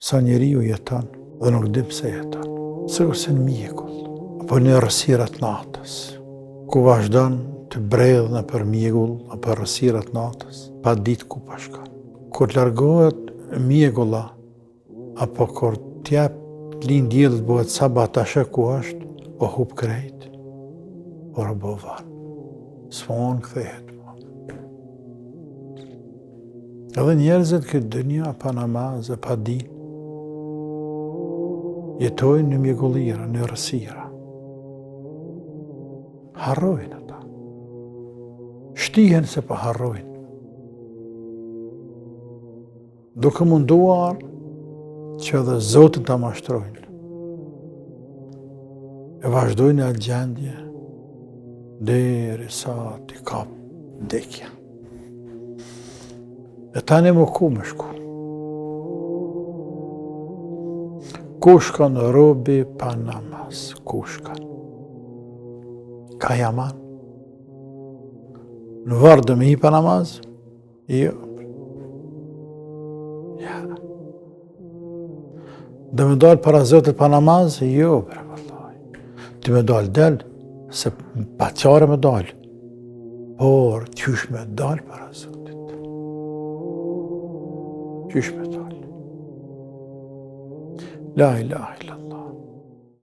sa njeriu jeton dhe nuk di pse jeton. Sikur se në mjekull, apo në errësirat natës, ku vazhdon të bredh në për mjegull apo errësirat natës, pa ditë ku pa shkon. Kur largohet mjegulla, apo kur t'jap lind diellit bëhet sabat ashe ku është, o hub krejt, o robovan. S'mon kthehet. Edhe njerëzit këtë dënja pa namaz e pa din, jetojnë në mjegullira, në errësira. Harrojnë ata. Shtihen se pa harrojnë. Duke munduar që edhe Zotin ta mashtrojnë. E vazhdojnë atë gjendje derisa t'i kap vdekja. E tani më ku me shku? Ku shkon robi pa namaz? Ku shkon? Ka jaman? Në varë dhe me hi pa namaz? Jo. Ja. Dhe me dalë para Zotit pa namaz? Jo, bre vëllaj. Ti me dalë del, se pa qare me dalë. Por, qysh me dalë para Zotit? Qysh me dalë? La ilaha illallah.